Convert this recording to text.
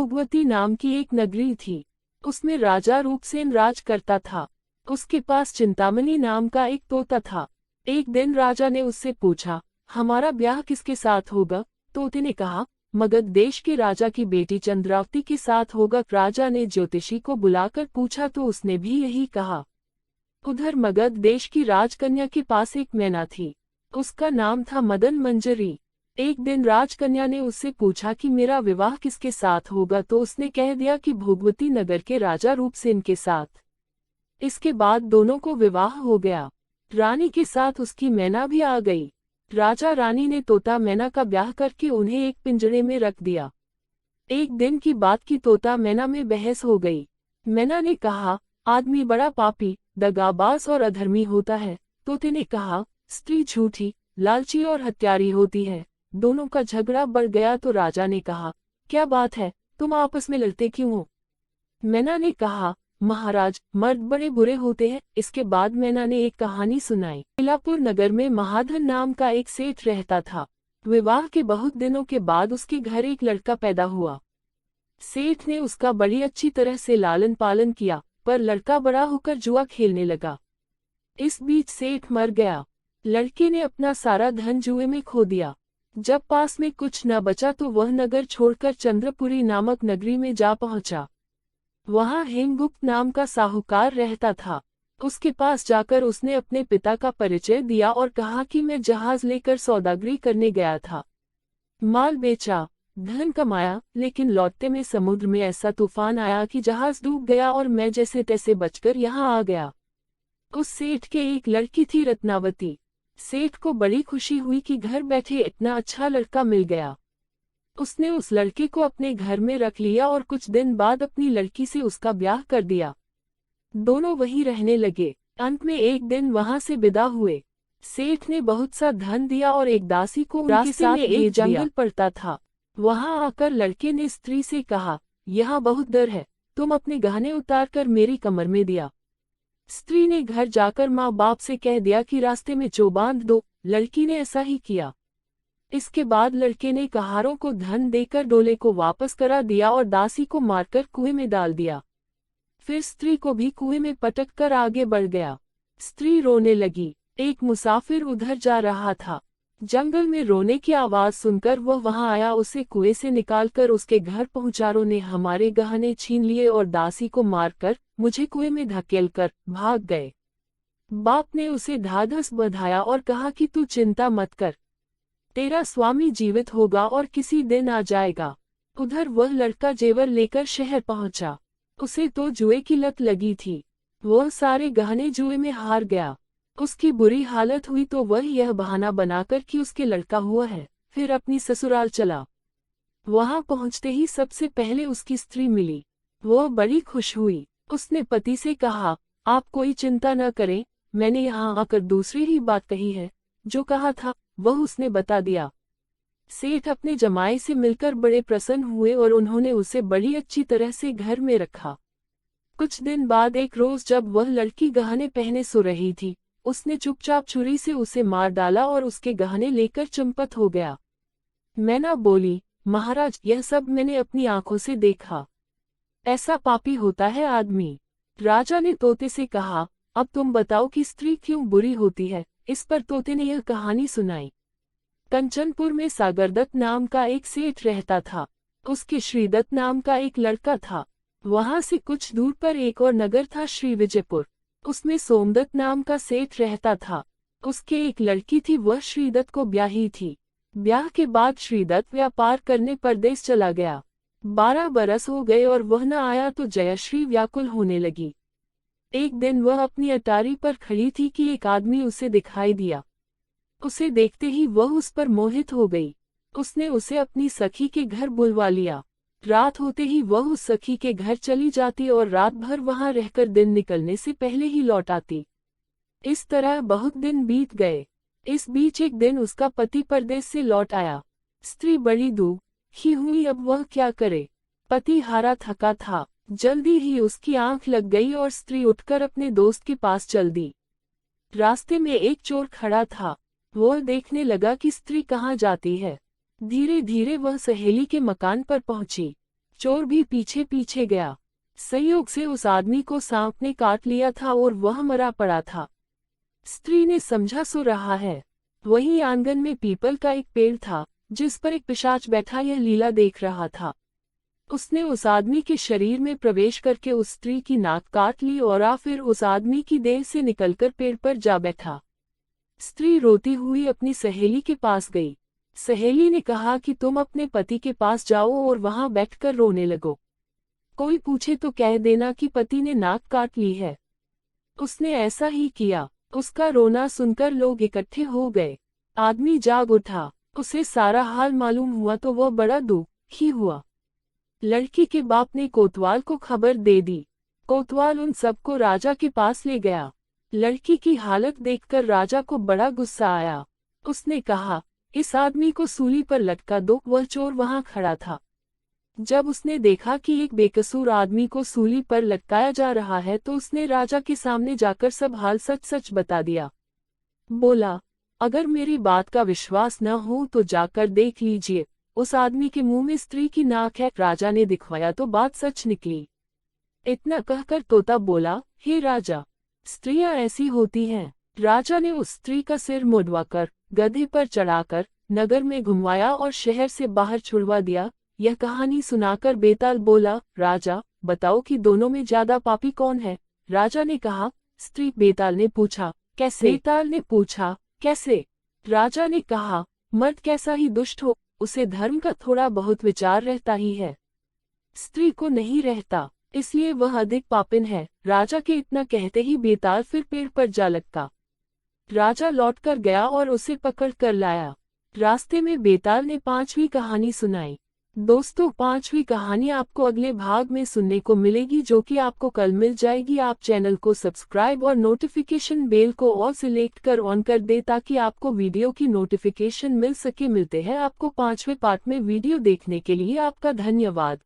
भोगवती नाम की एक नगरी थी। उसमें राजा रूपसेन राज करता था। उसके पास चिंतामणि नाम का एक तोता था। एक दिन राजा ने उससे पूछा, हमारा ब्याह किसके साथ होगा? तोते ने कहा, मगध देश के राजा की बेटी चंद्रावती के साथ होगा। राजा ने ज्योतिषी को बुलाकर पूछा तो उसने भी यही कहा। उधर मगध देश की राजकन्या के पास एक मैना थी। उसका नाम था मदन मंजरी। एक दिन राजकन्या ने उससे पूछा कि मेरा विवाह किसके साथ होगा, तो उसने कह दिया कि भोगवती नगर के राजा रूपसेन के साथ। इसके बाद दोनों को विवाह हो गया। रानी के साथ उसकी मैना भी आ गई। राजा रानी ने तोता मैना का ब्याह करके उन्हें एक पिंजरे में रख दिया। एक दिन की बात की तोता मैना में बहस हो गई। मैना ने कहा, आदमी बड़ा पापी, दगाबाज और अधर्मी होता है। तोते ने कहा, स्त्री झूठी, लालची और हत्यारी होती है। दोनों का झगड़ा बढ़ गया तो राजा ने कहा, क्या बात है, तुम आपस में लड़ते क्यों हो? मैना ने कहा, महाराज, मर्द बड़े बुरे होते हैं। इसके बाद मैना ने एक कहानी सुनाई। इलापुर नगर में महाधन नाम का एक सेठ रहता था। विवाह के बहुत दिनों के बाद उसके घर एक लड़का पैदा हुआ। सेठ ने उसका बड़ी अच्छी तरह से लालन पालन किया, पर लड़का बड़ा होकर जुआ खेलने लगा। इस बीच सेठ मर गया। लड़के ने अपना सारा धन जुए में खो दिया। जब पास में कुछ न बचा तो वह नगर छोड़कर चंद्रपुरी नामक नगरी में जा पहुंचा। वहां हेमगुप्त नाम का साहूकार रहता था। उसके पास जाकर उसने अपने पिता का परिचय दिया और कहा कि मैं जहाज लेकर सौदागरी करने गया था। माल बेचा, धन कमाया, लेकिन लौटते में समुद्र में ऐसा तूफान आया कि जहाज डूब गया और मैं जैसे तैसे बचकर यहाँ आ गया। उस सेठ के एक लड़की थी रत्नावती। सेठ को बड़ी खुशी हुई कि घर बैठे इतना अच्छा लड़का मिल गया। उसने उस लड़के को अपने घर में रख लिया और कुछ दिन बाद अपनी लड़की से उसका ब्याह कर दिया। दोनों वहीं रहने लगे। अंत में एक दिन वहां से विदा हुए। सेठ ने बहुत सा धन दिया और एक दासी को उनके साथ एक जंगल पड़ता था। वहां आकर लड़के ने स्त्री से कहा, यहाँ बहुत डर है, तुम अपने गहने उतार कर मेरी कमर में दिया। स्त्री ने घर जाकर माँ बाप से कह दिया कि रास्ते में चो बांध दो। लड़की ने ऐसा ही किया। इसके बाद लड़के ने कहारों को धन देकर डोले को वापस करा दिया और दासी को मारकर कुएं में डाल दिया। फिर स्त्री को भी कुएं में पटक कर आगे बढ़ गया। स्त्री रोने लगी। एक मुसाफिर उधर जा रहा था। जंगल में रोने की आवाज सुनकर वह वहां आया। उसे कुएं से निकालकर उसके घर पहुंचारों ने हमारे गहने छीन लिए और दासी को मारकर मुझे कुएं में धकेलकर भाग गए। बाप ने उसे ढाढ़स बंधाया और कहा कि तू चिंता मत कर, तेरा स्वामी जीवित होगा और किसी दिन आ जाएगा। उधर वह लड़का जेवर लेकर शहर पहुंचा। उसे तो जुए की लत लगी थी। वह सारे गहने जुए में हार गया। उसकी बुरी हालत हुई तो वह यह बहाना बनाकर कि उसके लड़का हुआ है, फिर अपनी ससुराल चला। वहां पहुंचते ही सबसे पहले उसकी स्त्री मिली। वह बड़ी खुश हुई। उसने पति से कहा, आप कोई चिंता न करें, मैंने यहाँ आकर दूसरी ही बात कही है। जो कहा था वह उसने बता दिया। सेठ अपने जमाई से मिलकर बड़े प्रसन्न हुए और उन्होंने उसे बड़ी अच्छी तरह से घर में रखा। कुछ दिन बाद एक रोज जब वह लड़की गहने पहने सो रही थी, उसने चुपचाप छुरी से उसे मार डाला और उसके गहने लेकर चंपत हो गया। मैना बोली, महाराज, यह सब मैंने अपनी आंखों से देखा। ऐसा पापी होता है आदमी। राजा ने तोते से कहा, अब तुम बताओ कि स्त्री क्यों बुरी होती है। इस पर तोते ने यह कहानी सुनाई। कंचनपुर में सागरदत्त नाम का एक सेठ रहता था। उसके श्रीदत्त नाम का एक लड़का था। वहां से कुछ दूर पर एक और नगर था, श्री विजयपुर। उसमें सोमदत्त नाम का सेठ रहता था। उसके एक लड़की थी, वह श्रीदत्त को ब्याही थी। ब्याह के बाद श्रीदत्त व्यापार करने परदेश चला गया। 12 बरस हो गए और वह न आया तो जयश्री व्याकुल होने लगी। एक दिन वह अपनी अटारी पर खड़ी थी कि एक आदमी उसे दिखाई दिया। उसे देखते ही वह उस पर मोहित हो गई। उसने उसे अपनी सखी के घर बुलवा लिया। रात होते ही वह उस सखी के घर चली जाती और रात भर वहां रहकर दिन निकलने से पहले ही लौट आती। इस तरह बहुत दिन बीत गए। इस बीच एक दिन उसका पति परदेश से लौट आया। स्त्री बड़ी दुखी हुई, अब वह क्या करे। पति हारा थका था। जल्दी ही उसकी आंख लग गई और स्त्री उठकर अपने दोस्त के पास चल दी। रास्ते में एक चोर खड़ा था। वह देखने लगा कि स्त्री कहाँ जाती है। धीरे धीरे वह सहेली के मकान पर पहुंची। चोर भी पीछे पीछे गया। संयोग से उस आदमी को सांप ने काट लिया था और वह मरा पड़ा था। स्त्री ने समझा सो रहा है। वहीं आंगन में पीपल का एक पेड़ था जिस पर एक पिशाच बैठा यह लीला देख रहा था। उसने उस आदमी के शरीर में प्रवेश करके उस स्त्री की नाक काट ली और फिर उस आदमी की देह से निकलकर पेड़ पर जा बैठा। स्त्री रोती हुई अपनी सहेली के पास गई। सहेली ने कहा कि तुम अपने पति के पास जाओ और वहां बैठकर रोने लगो। कोई पूछे तो कह देना कि पति ने नाक काट ली है। उसने ऐसा ही किया। उसका रोना सुनकर लोग इकट्ठे हो गए। आदमी जाग उठा। उसे सारा हाल मालूम हुआ तो वह बड़ा दुखी हुआ। लड़की के बाप ने कोतवाल को खबर दे दी। कोतवाल उन सबको राजा के पास ले गया। लड़की की हालत देखकर राजा को बड़ा गुस्सा आया। उसने कहा, इस आदमी को सूली पर लटका दो। वह चोर वहां खड़ा था। जब उसने देखा कि एक बेकसूर आदमी को सूली पर लटकाया जा रहा है तो उसने राजा के सामने जाकर सब हाल सच सच बता दिया। बोला, अगर मेरी बात का विश्वास न हो तो जाकर देख लीजिए, उस आदमी के मुंह में स्त्री की नाक है। राजा ने दिखवाया तो बात सच निकली। इतना कहकर तोता बोला, हे राजा, स्त्रियां ऐसी होती हैं। राजा ने उस स्त्री का सिर मुड़वाकर गधे पर चढ़ाकर नगर में घुमवाया और शहर से बाहर छुड़वा दिया। यह कहानी सुनाकर बेताल बोला, राजा बताओ कि दोनों में ज्यादा पापी कौन है। राजा ने कहा, स्त्री। बेताल ने पूछा, कैसे? बेताल ने पूछा, कैसे? राजा ने कहा, मर्द कैसा ही दुष्ट हो, उसे धर्म का थोड़ा बहुत विचार रहता ही है, स्त्री को नहीं रहता, इसलिए वह अधिक पापिन है। राजा के इतना कहते ही बेताल फिर पेड़ पर जा लटका। राजा लौटकर गया और उसे पकड़ कर लाया। रास्ते में बेताल ने 5वीं कहानी सुनाई। दोस्तों, 5वीं कहानी आपको अगले भाग में सुनने को मिलेगी, जो कि आपको कल मिल जाएगी। आप चैनल को सब्सक्राइब और नोटिफिकेशन बेल को ऑल सिलेक्ट कर ऑन कर दे ताकि आपको वीडियो की नोटिफिकेशन मिल सके। मिलते हैं आपको 5वें पार्ट में। वीडियो देखने के लिए आपका धन्यवाद।